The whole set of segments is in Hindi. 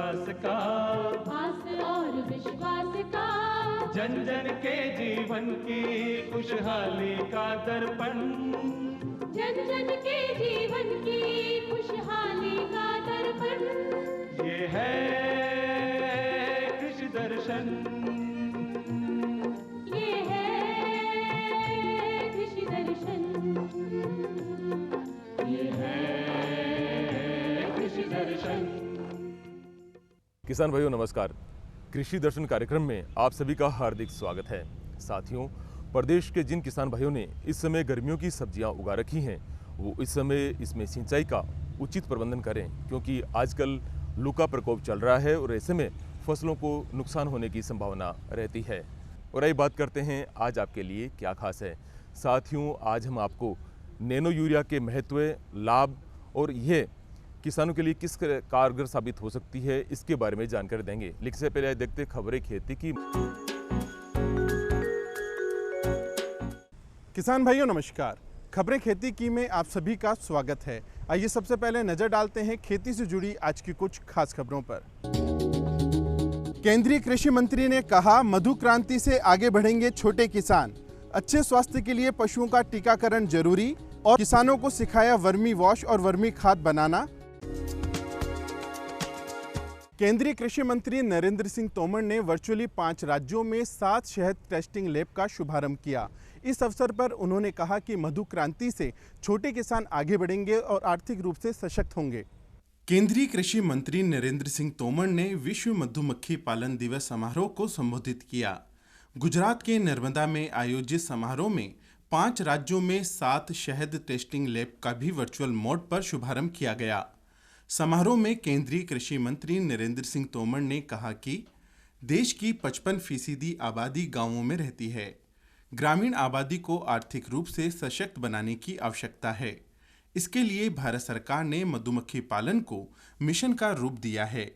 विकास का, आस और विश्वास का, जन जन के जीवन की खुशहाली का दर्पण, जन जन के जीवन की खुशहाली का दर्पण। ये है कृषि दर्शन, ये है कृषि दर्शन, ये है कृषि दर्शन। किसान भाइयों नमस्कार। कृषि दर्शन कार्यक्रम में आप सभी का हार्दिक स्वागत है। साथियों, प्रदेश के जिन किसान भाइयों ने इस समय गर्मियों की सब्जियां उगा रखी हैं, वो इस समय इसमें सिंचाई का उचित प्रबंधन करें, क्योंकि आजकल लू का प्रकोप चल रहा है और ऐसे में फसलों को नुकसान होने की संभावना रहती है। और आइए बात करते हैं आज आपके लिए क्या खास है। साथियों, आज हम आपको नैनो यूरिया के महत्व, लाभ और यह किसानों के लिए किस कारगर साबित हो सकती है, इसके बारे में जानकारी देंगे। लेकिन इससे पहले देखते खबरें खेती की। किसान भाइयों नमस्कार। खबरें खेती की में आप सभी का स्वागत है। आइए सबसे पहले नजर डालते हैं खेती से जुड़ी आज की कुछ खास खबरों पर। केंद्रीय कृषि मंत्री ने कहा, मधु क्रांति से आगे बढ़ेंगे छोटे किसान। अच्छे स्वास्थ्य के लिए पशुओं का टीकाकरण जरूरी और किसानों को सिखाया वर्मी वॉश और वर्मी खाद बनाना। केंद्रीय कृषि मंत्री नरेंद्र सिंह तोमर ने वर्चुअली 5 राज्यों में 7 शहद टेस्टिंग लैब का शुभारंभ किया। इस अवसर पर उन्होंने कहा कि मधु क्रांति से छोटे किसान आगे बढ़ेंगे और आर्थिक रूप से सशक्त होंगे। केंद्रीय कृषि मंत्री नरेंद्र सिंह तोमर ने विश्व मधुमक्खी पालन दिवस समारोह को संबोधित किया। गुजरात के नर्मदा में आयोजित समारोह में 5 राज्यों में 7 शहद टेस्टिंग लैब का भी वर्चुअल मोड पर शुभारंभ किया गया। समारोह में केंद्रीय कृषि मंत्री नरेंद्र सिंह तोमर ने कहा कि देश की 55% आबादी गांवों में रहती है। ग्रामीण आबादी को आर्थिक रूप से सशक्त बनाने की आवश्यकता है। इसके लिए भारत सरकार ने मधुमक्खी पालन को मिशन का रूप दिया है।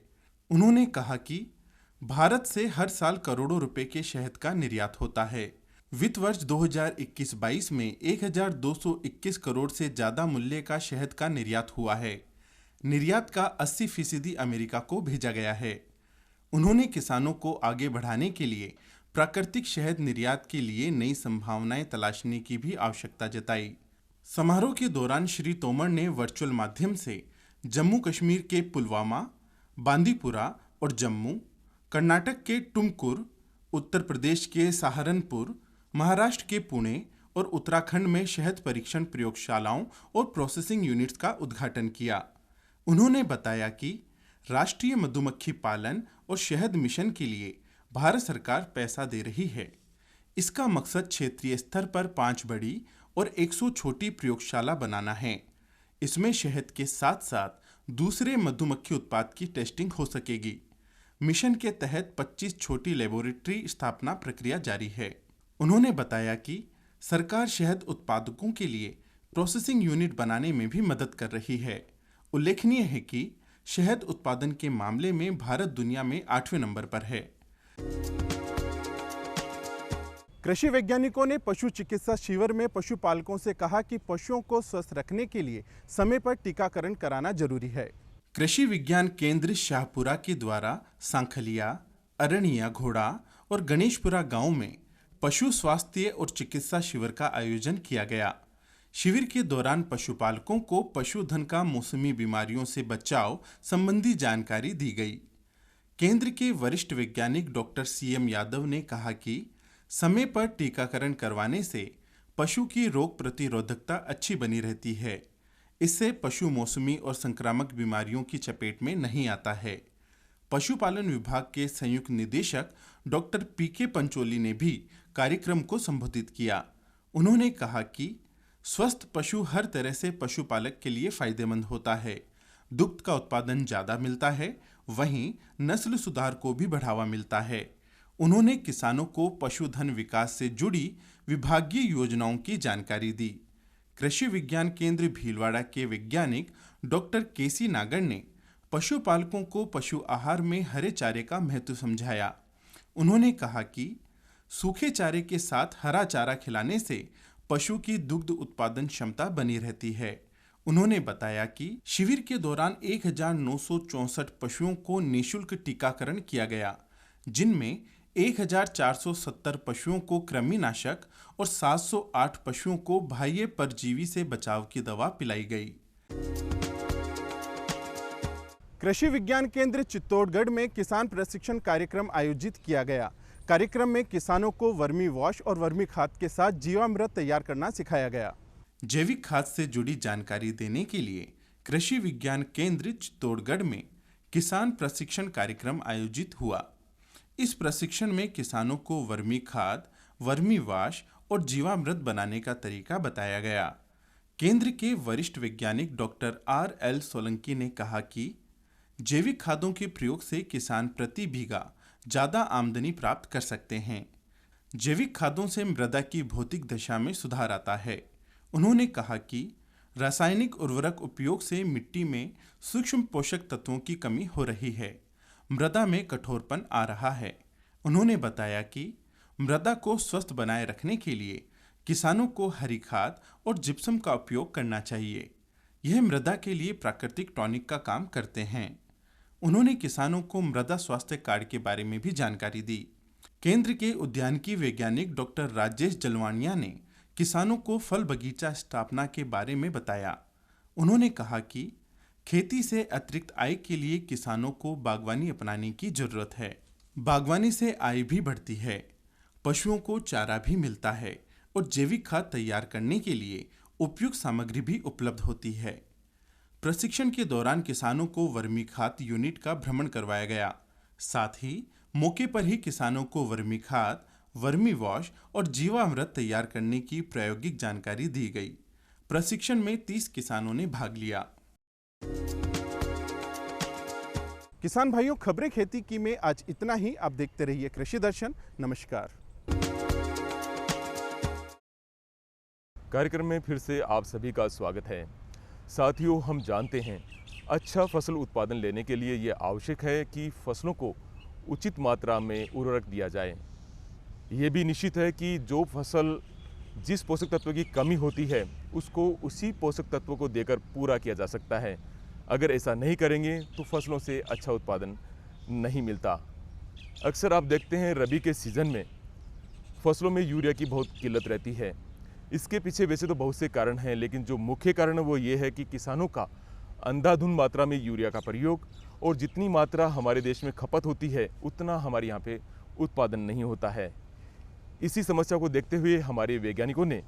उन्होंने कहा कि भारत से हर साल करोड़ों रुपए के शहद का निर्यात होता है। वित्त वर्ष 2021-22 में 1221 करोड़ से ज्यादा मूल्य का शहद का निर्यात हुआ है। निर्यात का 80% अमेरिका को भेजा गया है। उन्होंने किसानों को आगे बढ़ाने के लिए प्राकृतिक शहद निर्यात के लिए नई संभावनाएं तलाशने की भी आवश्यकता जताई। समारोह के दौरान श्री तोमर ने वर्चुअल माध्यम से जम्मू कश्मीर के पुलवामा, बांदीपुरा और जम्मू, कर्नाटक के टुमकुर, उत्तर प्रदेश के सहारनपुर, महाराष्ट्र के पुणे और उत्तराखंड में शहद परीक्षण प्रयोगशालाओं और प्रोसेसिंग यूनिट्स का उद्घाटन किया। उन्होंने बताया कि राष्ट्रीय मधुमक्खी पालन और शहद मिशन के लिए भारत सरकार पैसा दे रही है। इसका मकसद क्षेत्रीय स्तर पर 5 बड़ी और 100 छोटी प्रयोगशाला बनाना है। इसमें शहद के साथ साथ दूसरे मधुमक्खी उत्पाद की टेस्टिंग हो सकेगी। मिशन के तहत 25 छोटी लेबोरेटरी स्थापना प्रक्रिया जारी है। उन्होंने बताया कि सरकार शहद उत्पादकों के लिए प्रोसेसिंग यूनिट बनाने में भी मदद कर रही है। उल्लेखनीय है कि शहद उत्पादन के मामले में भारत दुनिया में 8वें नंबर पर है। कृषि वैज्ञानिकों ने पशु चिकित्सा शिविर में पशुपालकों से कहा कि पशुओं को स्वस्थ रखने के लिए समय पर टीकाकरण कराना जरूरी है। कृषि विज्ञान केंद्र शाहपुरा के द्वारा सांखलिया, अरणिया घोड़ा और गणेशपुरा गांव में पशु स्वास्थ्य और चिकित्सा शिविर का आयोजन किया गया। शिविर के दौरान पशुपालकों को पशुधन का मौसमी बीमारियों से बचाव संबंधी जानकारी दी गई। केंद्र के वरिष्ठ वैज्ञानिक डॉक्टर CM यादव ने कहा कि समय पर टीकाकरण करवाने से पशु की रोग प्रतिरोधकता अच्छी बनी रहती है। इससे पशु मौसमी और संक्रामक बीमारियों की चपेट में नहीं आता है। पशुपालन विभाग के संयुक्त निदेशक डॉक्टर PK पंचोली ने भी कार्यक्रम को संबोधित किया। उन्होंने कहा कि स्वस्थ पशु हर तरह से पशुपालक के लिए फायदेमंद होता है। दुग्ध का उत्पादन ज्यादा मिलता है, वहीं नस्ल सुधार को भी बढ़ावा मिलता है। उन्होंने किसानों को पशुधन विकास से जुड़ी विभागीय योजनाओं की जानकारी दी। कृषि विज्ञान केंद्र भीलवाड़ा के वैज्ञानिक डॉक्टर KC नागर ने पशुपालकों को पशु आहार में हरे चारे का महत्व समझाया। उन्होंने कहा कि सूखे चारे के साथ हरा चारा खिलाने से पशु की दुग्ध उत्पादन क्षमता बनी रहती है उन्होंने बताया कि शिविर के दौरान 1964 पशुओं को निःशुल्क टीकाकरण किया गया, जिनमें 1470 पशुओं को कृमिनाशक और 708 पशुओं को बाह्य परजीवी से बचाव की दवा पिलाई गई। कृषि विज्ञान केंद्र चित्तौड़गढ़ में किसान प्रशिक्षण कार्यक्रम आयोजित किया गया। कार्यक्रम में किसानों को वर्मी वॉश और वर्मी खाद के साथ जीवामृत तैयार करना सिखाया गया। जैविक खाद से जुड़ी जानकारी देने के लिए कृषि विज्ञान केंद्र चित्तौड़गढ़ में किसान प्रशिक्षण कार्यक्रम आयोजित हुआ। इस प्रशिक्षण में किसानों को वर्मी खाद, वर्मी वॉश और जीवामृत बनाने का तरीका बताया गया। केंद्र के वरिष्ठ वैज्ञानिक डॉक्टर RL सोलंकी ने कहा कि जैविक खादों के प्रयोग से किसान प्रति बीघा ज्यादा आमदनी प्राप्त कर सकते हैं। जैविक खादों से मृदा की भौतिक दशा में सुधार आता है। उन्होंने कहा कि रासायनिक उर्वरक उपयोग से मिट्टी में सूक्ष्म पोषक तत्वों की कमी हो रही है, मृदा में कठोरपन आ रहा है। उन्होंने बताया कि मृदा को स्वस्थ बनाए रखने के लिए किसानों को हरी खाद और जिप्सम का उपयोग करना चाहिए। यह मृदा के लिए प्राकृतिक टॉनिक का काम करते हैं। उन्होंने किसानों को मृदा स्वास्थ्य कार्ड के बारे में भी जानकारी दी। केंद्र के उद्यानिकी वैज्ञानिक डॉक्टर राजेश जलवानिया ने किसानों को फल बगीचा स्थापना के बारे में बताया। उन्होंने कहा कि खेती से अतिरिक्त आय के लिए किसानों को बागवानी अपनाने की जरूरत है। बागवानी से आय भी बढ़ती है, पशुओं को चारा भी मिलता है और जैविक खाद तैयार करने के लिए उपयुक्त सामग्री भी उपलब्ध होती है। प्रशिक्षण के दौरान किसानों को वर्मी खाद यूनिट का भ्रमण करवाया गया। साथ ही मौके पर ही किसानों को वर्मी खाद, वर्मी वॉश और जीवामृत तैयार करने की प्रायोगिक जानकारी दी गई। प्रशिक्षण में 30 किसानों ने भाग लिया। किसान भाइयों, खबरें खेती की में आज इतना ही। आप देखते रहिए कृषि दर्शन। नमस्कार। कार्यक्रम में फिर से आप सभी का स्वागत है। साथियों, हम जानते हैं अच्छा फसल उत्पादन लेने के लिए ये आवश्यक है कि फसलों को उचित मात्रा में उर्वरक दिया जाए। ये भी निश्चित है कि जो फसल जिस पोषक तत्व की कमी होती है उसको उसी पोषक तत्व को देकर पूरा किया जा सकता है। अगर ऐसा नहीं करेंगे तो फसलों से अच्छा उत्पादन नहीं मिलता। अक्सर आप देखते हैं रबी के सीज़न में फसलों में यूरिया की बहुत किल्लत रहती है। इसके पीछे वैसे तो बहुत से कारण हैं, लेकिन जो मुख्य कारण वो ये है कि किसानों का अंधाधुंध मात्रा में यूरिया का प्रयोग, और जितनी मात्रा हमारे देश में खपत होती है उतना हमारे यहाँ पे उत्पादन नहीं होता है। इसी समस्या को देखते हुए हमारे वैज्ञानिकों ने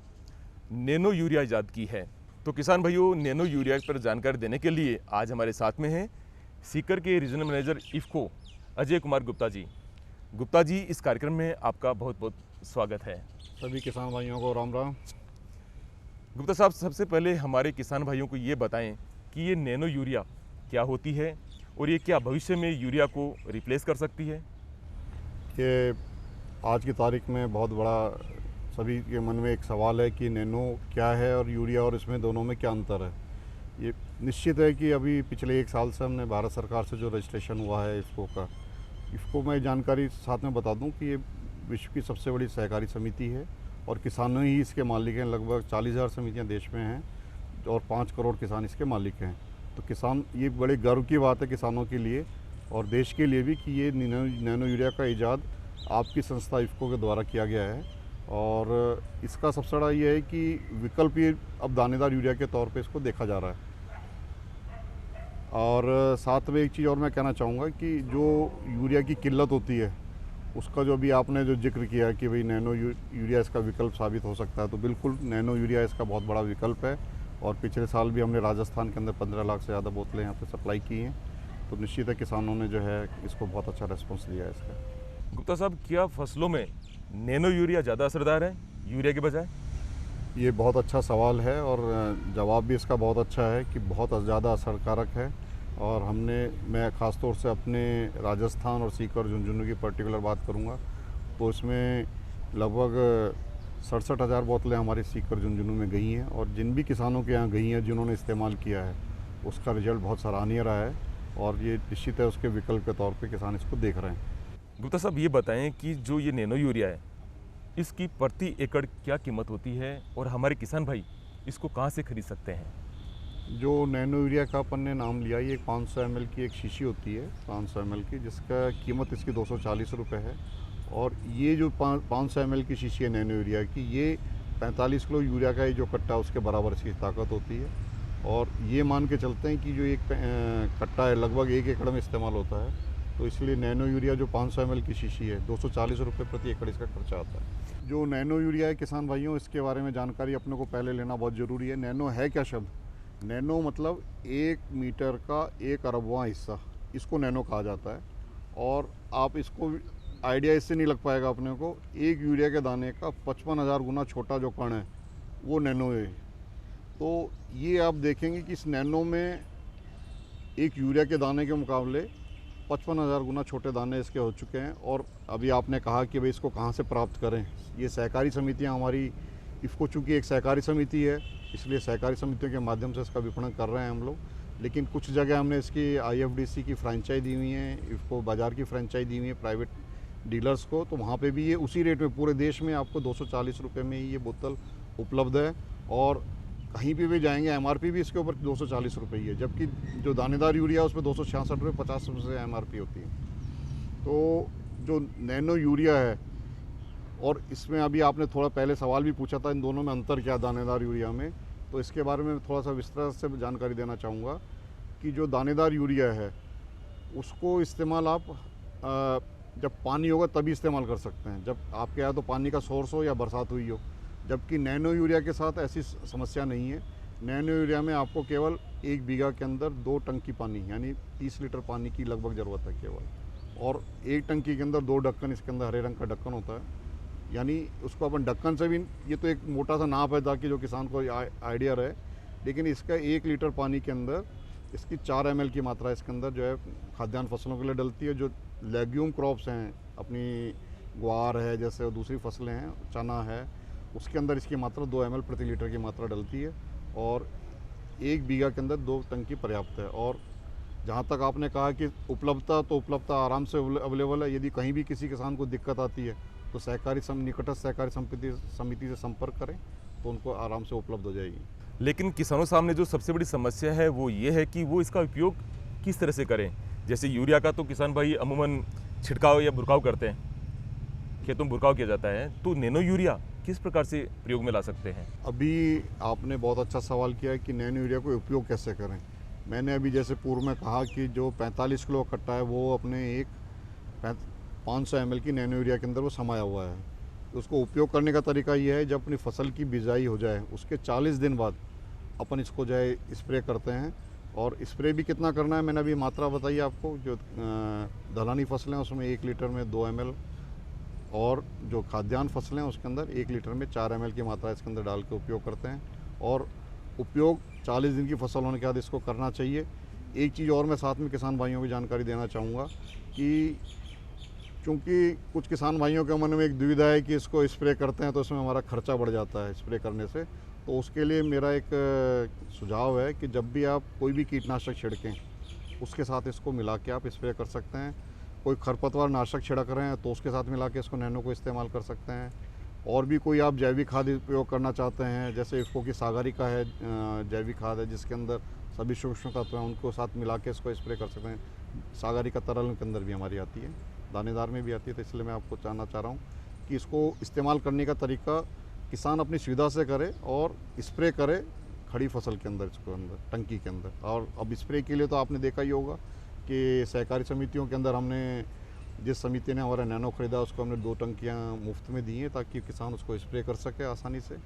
नैनो यूरिया ईजाद की है। तो किसान भाइयों, नैनो यूरिया पर जानकारी देने के लिए आज हमारे साथ में हैं सीकर के रीजनल मैनेजर इफ्को अजय कुमार गुप्ता जी। गुप्ता जी, इस कार्यक्रम में आपका बहुत बहुत स्वागत है। सभी किसान भाइयों को राम राम। गुप्ता साहब, सबसे पहले हमारे किसान भाइयों को ये बताएं कि ये नैनो यूरिया क्या होती है और ये क्या भविष्य में यूरिया को रिप्लेस कर सकती है? ये आज की तारीख में बहुत बड़ा सभी के मन में एक सवाल है कि नैनो क्या है और यूरिया, और इसमें दोनों में क्या अंतर है। ये निश्चित है कि अभी पिछले 1 साल से हमने भारत सरकार से जो रजिस्ट्रेशन हुआ है इफ्को मैं जानकारी साथ में बता दूं कि ये विश्व की सबसे बड़ी सहकारी समिति है और किसानों ही इसके मालिक हैं। लगभग 40,000 समितियां देश में हैं और 5 करोड़ किसान इसके मालिक हैं। तो किसान, ये बड़े गर्व की बात है किसानों के लिए और देश के लिए भी कि ये नैनो यूरिया का ईजाद आपकी संस्था इफ्को के द्वारा किया गया है। और इसका सबसे बड़ा ये है कि विकल्प ये अब दानेदार यूरिया के तौर पे इसको देखा जा रहा है। और साथ में एक चीज़ और मैं कहना चाहूँगा कि जो यूरिया की किल्लत होती है उसका जो भी आपने जो जिक्र किया कि भाई नैनो यूरिया इसका विकल्प साबित हो सकता है, तो बिल्कुल नैनो यूरिया इसका बहुत बड़ा विकल्प है। और पिछले साल भी हमने राजस्थान के अंदर 15 लाख से ज़्यादा बोतलें यहाँ पे सप्लाई की हैं। तो निश्चित है किसानों ने जो है इसको बहुत अच्छा रिस्पॉन्स दिया है इसका। गुप्ता साहब, क्या फसलों में नैनो यूरिया ज़्यादा असरदार है यूरिया के बजाय? ये बहुत अच्छा सवाल है और जवाब भी इसका बहुत अच्छा है कि बहुत ज़्यादा असरकारक है। और मैं ख़ास तौर से अपने राजस्थान और सीकर और झुंझुनू की पर्टिकुलर बात करूँगा तो इसमें लगभग 67,000 बोतलें हमारे सीकर झुंझुनू में गई हैं। और जिन भी किसानों के यहाँ गई हैं जिन्होंने इस्तेमाल किया है उसका रिजल्ट बहुत सराहनीय रहा है और ये निश्चित है उसके विकल्प के तौर पे किसान इसको देख रहे हैं। गुप्ता साहब, ये बताएं कि जो ये नैनो यूरिया है इसकी प्रति एकड़ क्या कीमत होती है और हमारे किसान भाई इसको कहाँ से खरीद सकते हैं? जो नैनो यूरिया का अपन ने नाम लिया, ये 500 ml की एक शीशी होती है, 500 ml की, जिसका कीमत इसकी 240 रुपये है। और ये जो 500 ml की शीशी है नैनो यूरिया की, ये 45 किलो यूरिया का ये जो कट्टा उसके बराबर इसकी ताकत होती है। और ये मान के चलते हैं कि जो एक कट्टा है लगभग 1 एकड़ में इस्तेमाल होता है, तो इसलिए नैनो यूरिया जो 500 ml की शीशी है 240 रुपये प्रति एकड़ इसका खर्चा आता है। जो नैनो यूरिया है किसान भाइयों, इसके बारे में जानकारी अपने को पहले लेना बहुत ज़रूरी है। नैनो है क्या शब्द? नैनो मतलब 1 मीटर का 1 अरबवां हिस्सा, इसको नैनो कहा जाता है। और आप इसको आइडिया इससे नहीं लग पाएगा अपने को, एक यूरिया के दाने का 55,000 गुना छोटा जो कण है वो नैनो है। तो ये आप देखेंगे कि इस नैनो में एक यूरिया के दाने के मुकाबले 55,000 गुना छोटे दाने इसके हो चुके हैं। और अभी आपने कहा कि भाई इसको कहाँ से प्राप्त करें, ये सहकारी समितियाँ हमारी, इफ़को चूँकि एक सहकारी समिति है, इसलिए सहकारी समितियों के माध्यम से इसका विपणन कर रहे हैं हम लोग। लेकिन कुछ जगह हमने इसकी IFDC की फ्रेंचाइज दी हुई है, इफ़को बाज़ार की फ्रेंचाइज दी हुई है प्राइवेट डीलर्स को, तो वहाँ पे भी ये उसी रेट में पूरे देश में आपको 240 रुपये में ही ये बोतल उपलब्ध है। और कहीं पे भी जाएंगे MRP भी इसके ऊपर 240 रुपये ही है, जबकि जो दानेदार यूरिया है उसमें 266 रुपये 50 रुपये से MRP होती है। तो जो नैनो यूरिया है, और इसमें अभी आपने थोड़ा पहले सवाल भी पूछा था इन दोनों में अंतर क्या दानेदार यूरिया में, तो इसके बारे में थोड़ा सा विस्तार से जानकारी देना चाहूँगा कि जो दानेदार यूरिया है उसको इस्तेमाल आप जब पानी होगा तभी इस्तेमाल कर सकते हैं, जब आपके यहाँ तो पानी का सोर्स हो या बरसात हुई हो। जबकि नैनो यूरिया के साथ ऐसी समस्या नहीं है। नैनो यूरिया में आपको केवल 1 बीघा के अंदर 2 टंकी पानी यानी 30 लीटर पानी की लगभग ज़रूरत है केवल। और 1 टंकी के अंदर 2 ढक्कन, इसके अंदर हरे रंग का ढक्कन होता है, यानी उसको अपन ढक्कन से भी, ये तो एक मोटा सा नाप है ताकि जो किसान को आइडिया रहे, लेकिन इसका 1 लीटर पानी के अंदर इसकी 4 ml की मात्रा इसके अंदर जो है खाद्यान्न फसलों के लिए डलती है। जो लेग्यूम क्रॉप्स हैं, अपनी ग्वार है जैसे, और दूसरी फसलें हैं, चना है, उसके अंदर इसकी मात्रा 2 ml प्रति लीटर की मात्रा डलती है। और 1 बीघा के अंदर 2 टंकी पर्याप्त है। और जहाँ तक आपने कहा कि उपलब्धता, तो उपलब्धता आराम से अवेलेबल है। यदि कहीं भी किसी किसान को दिक्कत आती है तो निकटस्थ सहकारी समिति से संपर्क करें तो उनको आराम से उपलब्ध हो जाएगी। लेकिन किसानों सामने जो सबसे बड़ी समस्या है वो ये है कि वो इसका उपयोग किस तरह से करें। जैसे यूरिया का तो किसान भाई अमूमन छिड़काव या बुरकाव करते हैं, खेतों में बुरकाव किया जाता है, तो नैनो यूरिया किस प्रकार से प्रयोग में ला सकते हैं? अभी आपने बहुत अच्छा सवाल किया है कि नैनो यूरिया को उपयोग कैसे करें। मैंने अभी जैसे पूर्व में कहा कि जो 45 किलो कट्टा है वो अपने एक 500 ml की नैनो यूरिया के अंदर वो समाया हुआ है। तो उसको उपयोग करने का तरीका ये है, जब अपनी फसल की बिजाई हो जाए उसके 40 दिन बाद अपन इसको जो है स्प्रे करते हैं। और स्प्रे भी कितना करना है मैंने अभी मात्रा बताई आपको। जो दलहनी फसलें उसमें 1 लीटर में 2 ml, और जो खाद्यान्न फसलें उसके अंदर 1 लीटर में 4 ml की मात्रा इसके अंदर डाल के उपयोग करते हैं। और उपयोग 40 दिन की फसल होने के बाद इसको करना चाहिए। एक चीज़ और मैं साथ में किसान भाइयों को जानकारी देना चाहूँगा कि क्योंकि कुछ किसान भाइयों के मन में एक दुविधा है कि इसको स्प्रे करते हैं तो इसमें हमारा खर्चा बढ़ जाता है स्प्रे करने से। तो उसके लिए मेरा एक सुझाव है कि जब भी आप कोई भी कीटनाशक छिड़कें उसके साथ इसको मिला के आप स्प्रे कर सकते हैं। कोई खरपतवार नाशक छिड़क रहे हैं तो उसके साथ मिला के इसको नैनो को इस्तेमाल कर सकते हैं। और भी कोई आप जैविक खाद उपयोग करना चाहते हैं, जैसे इफ़को की सागरिका है, जैविक खाद है जिसके अंदर सभी सूक्ष्म तत्व हैं, उनको साथ मिला के इसको स्प्रे कर सकते हैं। सागरिका तरल के अंदर भी हमारी आती है, दानेदार में भी आती है। तो इसलिए मैं आपको जानना चाह रहा हूँ कि इसको इस्तेमाल करने का तरीका किसान अपनी सुविधा से करे और स्प्रे करे खड़ी फसल के अंदर, इसको अंदर टंकी के अंदर। और अब स्प्रे के लिए तो आपने देखा ही होगा कि सहकारी समितियों के अंदर हमने, जिस समिति ने हमारा नैनो ख़रीदा उसको हमने 2 टंकियाँ मुफ्त में दी हैं ताकि किसान उसको स्प्रे कर सके आसानी से।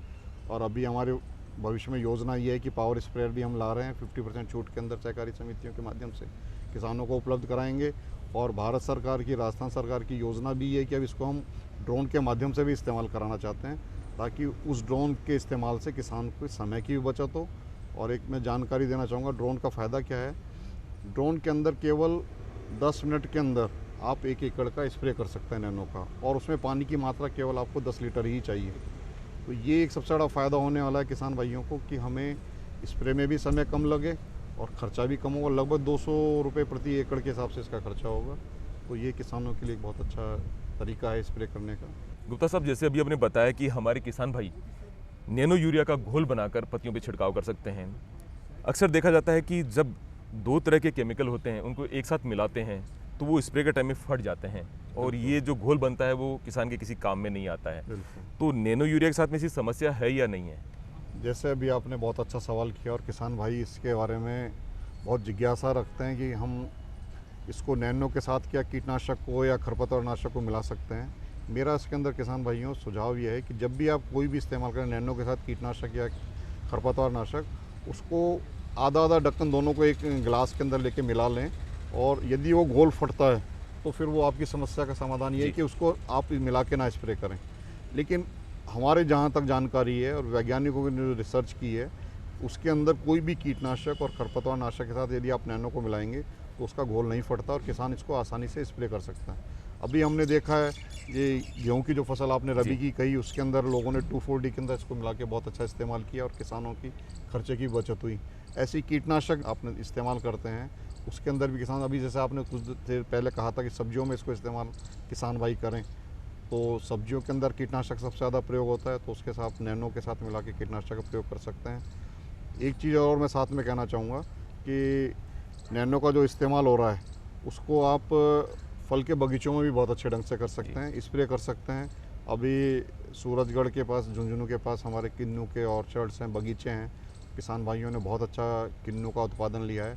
और अभी हमारे भविष्य में योजना ये है कि पावर स्प्रेयर भी हम ला रहे हैं 50% छूट के अंदर सहकारी समितियों के माध्यम से किसानों को उपलब्ध कराएंगे। और भारत सरकार की, राजस्थान सरकार की योजना भी है कि अब इसको हम ड्रोन के माध्यम से भी इस्तेमाल कराना चाहते हैं ताकि उस ड्रोन के इस्तेमाल से किसान को समय की भी बचत हो। और एक मैं जानकारी देना चाहूँगा ड्रोन का फ़ायदा क्या है। ड्रोन के अंदर केवल 10 मिनट के अंदर आप 1 एकड़ का स्प्रे कर सकते हैं नैनो का, और उसमें पानी की मात्रा केवल आपको 10 लीटर ही चाहिए। तो ये एक सबसे बड़ा फ़ायदा होने वाला है किसान भाइयों को कि हमें स्प्रे में भी समय कम लगे और ख़र्चा भी कम होगा। लगभग 200 रुपये प्रति एकड़ के हिसाब से इसका खर्चा होगा। तो ये किसानों के लिए एक बहुत अच्छा तरीका है स्प्रे करने का। गुप्ता साहब, जैसे अभी आपने बताया कि हमारे किसान भाई नैनो यूरिया का घोल बनाकर पत्तियों पे छिड़काव कर सकते हैं, अक्सर देखा जाता है कि जब दो तरह के केमिकल होते हैं उनको एक साथ मिलाते हैं तो वो स्प्रे के टाइम में फट जाते हैं और ये जो घोल बनता है वो किसान के किसी काम में नहीं आता है। बिल्कुल। तो नैनो यूरिया के साथ में ऐसी समस्या है या नहीं है? जैसे अभी आपने बहुत अच्छा सवाल किया और किसान भाई इसके बारे में बहुत जिज्ञासा रखते हैं कि हम इसको नैनो के साथ क्या कीटनाशक को या खरपतवार नाशक को मिला सकते हैं। मेरा इसके अंदर किसान भाइयों सुझाव ये है कि जब भी आप कोई भी इस्तेमाल करें नैनो के साथ कीटनाशक या खरपतवार नाशक, उसको आधा आधा ढक्कन दोनों को एक गिलास के अंदर लेके मिला लें और यदि वो घोल फटता है तो फिर वो आपकी समस्या का समाधान ये है कि उसको आप मिला के ना स्प्रे करें। लेकिन हमारे जहाँ तक जानकारी है और वैज्ञानिकों ने जो रिसर्च की है उसके अंदर कोई भी कीटनाशक और खरपतवार नाशक के साथ यदि आप नैनो को मिलाएंगे तो उसका घोल नहीं फटता और किसान इसको आसानी से स्प्रे कर सकता है। अभी हमने देखा है ये गेहूं की जो फसल आपने रबी की कही उसके अंदर लोगों ने 2,4-D के अंदर इसको मिला के बहुत अच्छा इस्तेमाल किया और किसानों की खर्चे की बचत हुई। ऐसी कीटनाशक आपने इस्तेमाल करते हैं उसके अंदर भी किसान, अभी जैसे आपने कुछ देर पहले कहा था कि सब्जियों में इसको इस्तेमाल किसान भाई करें, तो सब्जियों के अंदर कीटनाशक सबसे ज़्यादा प्रयोग होता है तो उसके साथ नैनो के साथ मिला के कीटनाशक का प्रयोग कर सकते हैं। एक चीज़ और मैं साथ में कहना चाहूँगा कि नैनो का जो इस्तेमाल हो रहा है उसको आप फल के बगीचों में भी बहुत अच्छे ढंग से कर सकते हैं, स्प्रे कर सकते हैं। अभी सूरजगढ़ के पास, झुंझुनू के पास हमारे किन्नू के ऑर्चर्ड्स हैं, बगीचे हैं, किसान भाइयों ने बहुत अच्छा किन्नू का उत्पादन लिया है।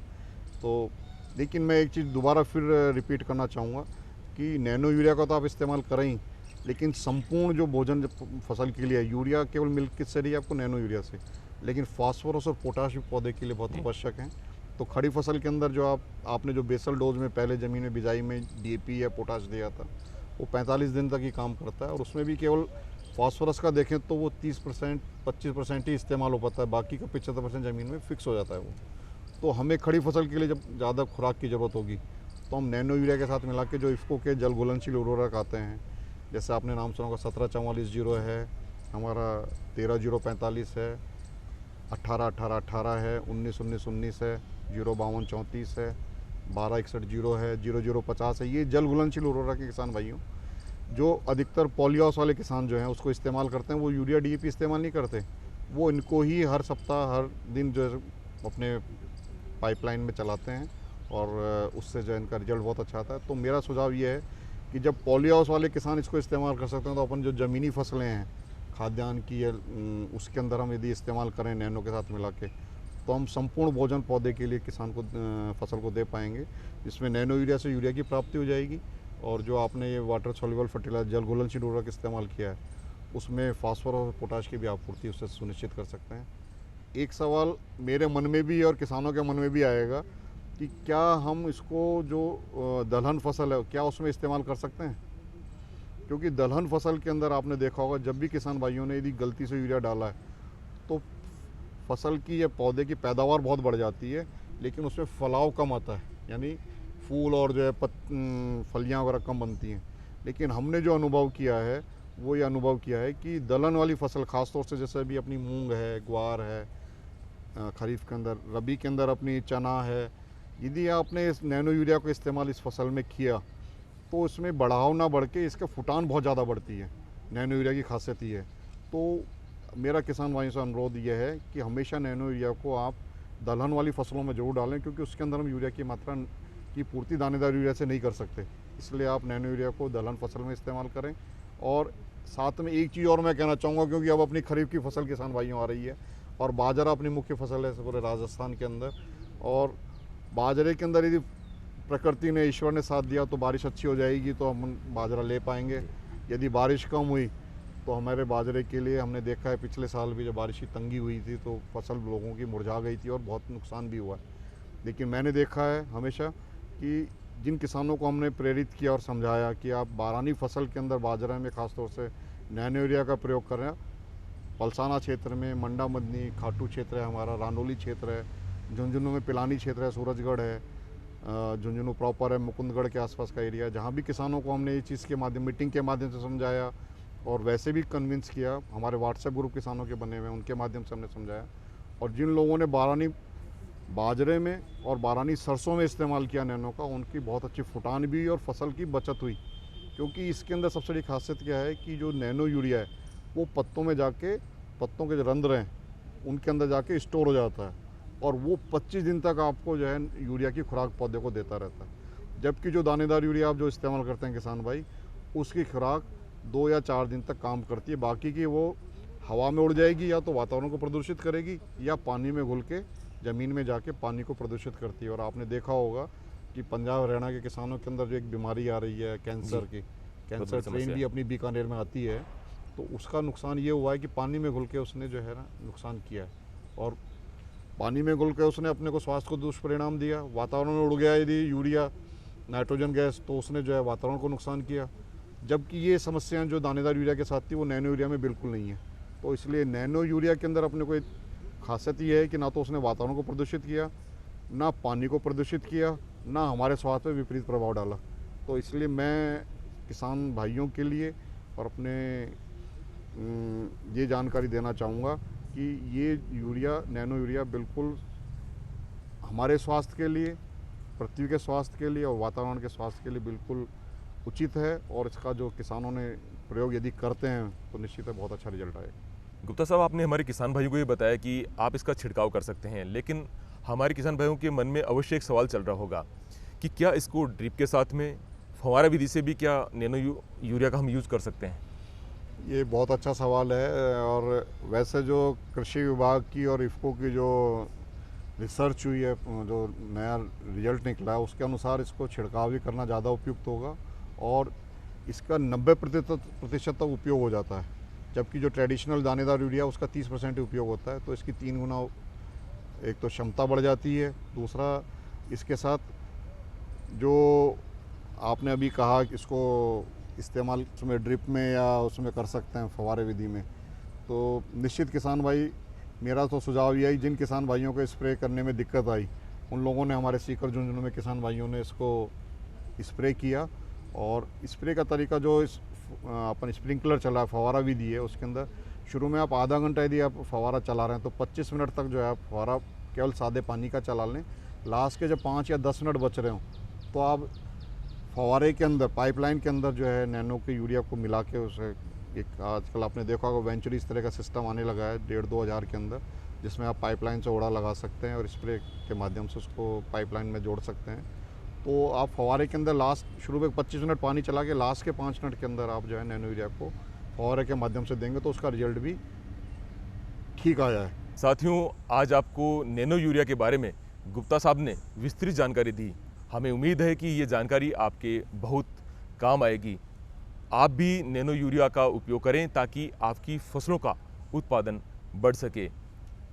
तो लेकिन मैं एक चीज़ दोबारा फिर रिपीट करना चाहूँगा कि नैनो यूरिया का तो आप इस्तेमाल करें ही, लेकिन संपूर्ण जो भोजन फसल के लिए यूरिया केवल मिल किससे रही है आपको? नैनो यूरिया से। लेकिन फास्फोरस और पोटाश भी पौधे के लिए बहुत आवश्यक हैं। तो खड़ी फसल के अंदर जो आपने जो बेसल डोज में पहले ज़मीन में बिजाई में DAP या पोटाश दिया था वो 45 दिन तक ही काम करता है और उसमें भी केवल फास्फोरस का देखें तो वो 30% 25% ही इस्तेमाल हो पाता है, बाकी का 75% ज़मीन में फिक्स हो जाता है वो। तो हमें खड़ी फसल के लिए जब ज़्यादा खुराक की ज़रूरत होगी तो हम नैनो यूरिया के साथ मिला के जो इफ़को के जल घुलनशील उर्वरक आते हैं, जैसे आपने नाम सुना होगा 1744-0 है, हमारा 13-0-45 है, 18-18-18 है, 19-19-19 है, 0-52-34 है, 12-61-0 है, 00-50 है। ये जल घुलनशील उर्वरक के किसान भाइयों जो अधिकतर पॉलीहाउस वाले किसान जो हैं उसको इस्तेमाल करते हैं, वो यूरिया DAP इस्तेमाल नहीं करते, वो इनको ही हर सप्ताह हर दिन जो है अपने पाइपलाइन में चलाते हैं और उससे जो इनका रिजल्ट बहुत अच्छा आता है। तो मेरा सुझाव ये है कि जब पॉलीहाउस वाले किसान इसको इस्तेमाल कर सकते हैं तो अपन जो ज़मीनी फसलें हैं खाद्यान्न की उसके अंदर हम यदि इस्तेमाल करें नैनो के साथ मिला के तो हम संपूर्ण भोजन पौधे के लिए किसान को फसल को दे पाएंगे, जिसमें नैनो यूरिया से यूरिया की प्राप्ति हो जाएगी और जो आपने ये वाटर सॉल्युबल फर्टिलाइजर जल घुलनशील उर्वरक इस्तेमाल किया है उसमें फास्फोरस और पोटाश की भी आपूर्ति उससे सुनिश्चित कर सकते हैं। एक सवाल मेरे मन में भी और किसानों के मन में भी आएगा कि क्या हम इसको जो दलहन फसल है क्या उसमें इस्तेमाल कर सकते हैं? क्योंकि दलहन फसल के अंदर आपने देखा होगा जब भी किसान भाइयों ने यदि गलती से यूरिया डाला है तो फसल की या पौधे की पैदावार बहुत बढ़ जाती है, लेकिन उसमें फलाव कम आता है, यानी फूल और जो है फलियाँ वगैरह कम बनती हैं। लेकिन हमने जो अनुभव किया है वो ये अनुभव किया है कि दलहन वाली फसल ख़ासतौर से जैसे अभी अपनी मूंग है, ग्वार है, खरीफ के अंदर, रबी के अंदर अपनी चना है, यदि आपने इस नैनो यूरिया का इस्तेमाल इस फसल में किया तो इसमें बढ़ाव ना बढ़ के इसका फुटान बहुत ज़्यादा बढ़ती है। नैनो यूरिया की खासियत ये है। तो मेरा किसान भाइयों से अनुरोध ये है कि हमेशा नैनो यूरिया को आप दलहन वाली फसलों में ज़रूर डालें, क्योंकि उसके अंदर हम यूरिया की मात्रा की पूर्ति दानेदार यूरिया से नहीं कर सकते। इसलिए आप नैनो यूरिया को दलहन फसल में इस्तेमाल करें। और साथ में एक चीज़ और मैं कहना चाहूँगा, क्योंकि अब अपनी खरीफ की फसल किसान भाइयों आ रही है और बाजरा अपनी मुख्य फसल है पूरे राजस्थान के अंदर, और बाजरे के अंदर यदि प्रकृति ने, ईश्वर ने साथ दिया तो बारिश अच्छी हो जाएगी तो हम बाजरा ले पाएंगे। यदि बारिश कम हुई तो हमारे बाजरे के लिए हमने देखा है पिछले साल भी जब बारिश की तंगी हुई थी तो फसल लोगों की मुरझा गई थी और बहुत नुकसान भी हुआ है। लेकिन मैंने देखा है हमेशा कि जिन किसानों को हमने प्रेरित किया और समझाया कि आप बारानी फसल के अंदर बाजरा में ख़ासतौर से नैनो यूरिया का प्रयोग करें, पलसाना क्षेत्र में, मंडा मदनी, खाटू क्षेत्र है हमारा, रानोली क्षेत्र है, झुंझुनू में पिलानी क्षेत्र है, सूरजगढ़ है, झुंझुनू प्रॉपर है, मुकुंदगढ़ के आसपास का एरिया, जहाँ भी किसानों को हमने ये चीज़ के माध्यम, मीटिंग के माध्यम से समझाया और वैसे भी कन्विंस किया, हमारे व्हाट्सएप ग्रुप किसानों के बने हुए हैं उनके माध्यम से हमने समझाया। और जिन लोगों ने बारानी बाजरे में और बारानी सरसों में इस्तेमाल किया नैनो का, उनकी बहुत अच्छी फुटान भी और फसल की बचत हुई। क्योंकि इसके अंदर सबसे बड़ी खासियत क्या है कि जो नैनो यूरिया है वो पत्तों में जाके, पत्तों के जो रंध्र हैं उनके अंदर जाके स्टोर हो जाता है और वो 25 दिन तक आपको जो है यूरिया की खुराक पौधे को देता रहता है। जबकि जो दानेदार यूरिया आप जो इस्तेमाल करते हैं किसान भाई, उसकी खुराक 2 या 4 दिन तक काम करती है। बाकी की वो हवा में उड़ जाएगी, या तो वातावरण को प्रदूषित करेगी, या पानी में घुल के ज़मीन में जाके पानी को प्रदूषित करती है। और आपने देखा होगा कि पंजाब हरियाणा के किसानों के अंदर जो एक बीमारी आ रही है कैंसर की, कैंसर ट्रेन भी अपनी बीकानेर में आती है, तो उसका नुकसान ये हुआ है कि पानी में घुल के उसने जो है ना नुकसान किया है। और पानी में घुल के उसने अपने को स्वास्थ्य को दुष्परिणाम दिया। वातावरण में उड़ गया यदि यूरिया, नाइट्रोजन गैस, तो उसने जो है वातावरण को नुकसान किया। जबकि ये समस्याएं जो दानेदार यूरिया के साथ थी वो नैनो यूरिया में बिल्कुल नहीं है। तो इसलिए नैनो यूरिया के अंदर अपने को एक खासियत ये है कि ना तो उसने वातावरण को प्रदूषित किया, ना पानी को प्रदूषित किया, ना हमारे स्वास्थ्य पर विपरीत प्रभाव डाला। तो इसलिए मैं किसान भाइयों के लिए और अपने ये जानकारी देना चाहूँगा कि ये यूरिया, नैनो यूरिया बिल्कुल हमारे स्वास्थ्य के लिए, पृथ्वी के स्वास्थ्य के लिए और वातावरण के स्वास्थ्य के लिए बिल्कुल उचित है। और इसका जो किसानों ने प्रयोग यदि करते हैं तो निश्चित है बहुत अच्छा रिजल्ट आएगा। गुप्ता साहब, आपने हमारे किसान भाइयों को ये बताया कि आप इसका छिड़काव कर सकते हैं, लेकिन हमारे किसान भाइयों के मन में अवश्य एक सवाल चल रहा होगा कि क्या इसको ड्रिप के साथ में फव्वारा विधि से भी क्या नैनो यूरिया का हम यूज़ कर सकते हैं? ये बहुत अच्छा सवाल है। और वैसे जो कृषि विभाग की और इफ़को की जो रिसर्च हुई है, जो नया रिजल्ट निकला है, उसके अनुसार इसको छिड़काव भी करना ज़्यादा उपयुक्त होगा और इसका 90% तक उपयोग हो जाता है। जबकि जो ट्रेडिशनल दानेदार यूरिया उसका 30% उपयोग होता है। तो इसकी 3 गुना एक तो क्षमता बढ़ जाती है, दूसरा इसके साथ जो आपने अभी कहा कि इसको इस्तेमाल उसमें ड्रिप में या उसमें कर सकते हैं फव्वारे विधि में, तो निश्चित किसान भाई, मेरा तो सुझाव यही, जिन किसान भाइयों को स्प्रे करने में दिक्कत आई उन लोगों ने, हमारे सीकर झुंझुनू में किसान भाइयों ने इसको स्प्रे किया। और स्प्रे का तरीका जो अपन स्प्रिंकलर चला है, फव्वारा विधि है, उसके अंदर शुरू में आप आधा घंटा यदि आप फव्वारा चला रहे हैं तो 25 मिनट तक जो है आप फव्वारा केवल सादे पानी का चला लें। लास्ट के जब 5 या 10 मिनट बच रहे हों तो आप फव्वारे के अंदर, पाइपलाइन के अंदर जो है नैनो के यूरिया को मिला के उसे, एक आजकल आपने देखा होगा वेंचुरी इस तरह का सिस्टम आने लगा है 1,500-2 हज़ार के अंदर, जिसमें आप पाइपलाइन से ओड़ा लगा सकते हैं और स्प्रे के माध्यम से उसको पाइपलाइन में जोड़ सकते हैं। तो आप फव्वारे के अंदर लास्ट शुरू में 25 मिनट पानी चला के लास्ट के 5 मिनट के अंदर आप जो है नैनो यूरिया को फव्वारे के माध्यम से देंगे तो उसका रिजल्ट भी ठीक आया है। साथियों, आज आपको नैनो यूरिया के बारे में गुप्ता साहब ने विस्तृत जानकारी दी। हमें उम्मीद है कि ये जानकारी आपके बहुत काम आएगी। आप भी नैनो यूरिया का उपयोग करें ताकि आपकी फसलों का उत्पादन बढ़ सके।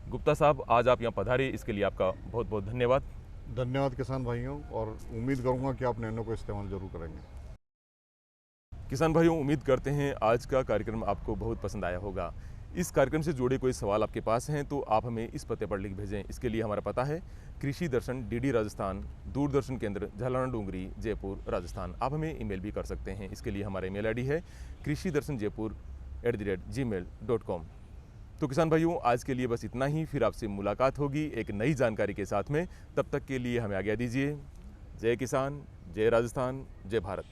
गुप्ता साहब, आज आप यहाँ पधारे, इसके लिए आपका बहुत बहुत धन्यवाद। धन्यवाद किसान भाइयों, और उम्मीद करूँगा कि आप नैनो को इस्तेमाल ज़रूर करेंगे। किसान भाइयों, उम्मीद करते हैं आज का कार्यक्रम आपको बहुत पसंद आया होगा। इस कार्यक्रम से जुड़े कोई सवाल आपके पास हैं तो आप हमें इस पते पर लिख भेजें। इसके लिए हमारा पता है कृषि दर्शन, DD राजस्थान, दूरदर्शन केंद्र, झालाना डूंगरी, जयपुर, राजस्थान। आप हमें ईमेल भी कर सकते हैं। इसके लिए हमारा ईमेल ID है krishidarshanjaipur@gmail.com। तो किसान भाइयों, आज के लिए बस इतना ही। फिर आपसे मुलाकात होगी एक नई जानकारी के साथ में। तब तक के लिए हमें आज्ञा दीजिए। जय किसान, जय राजस्थान, जय भारत।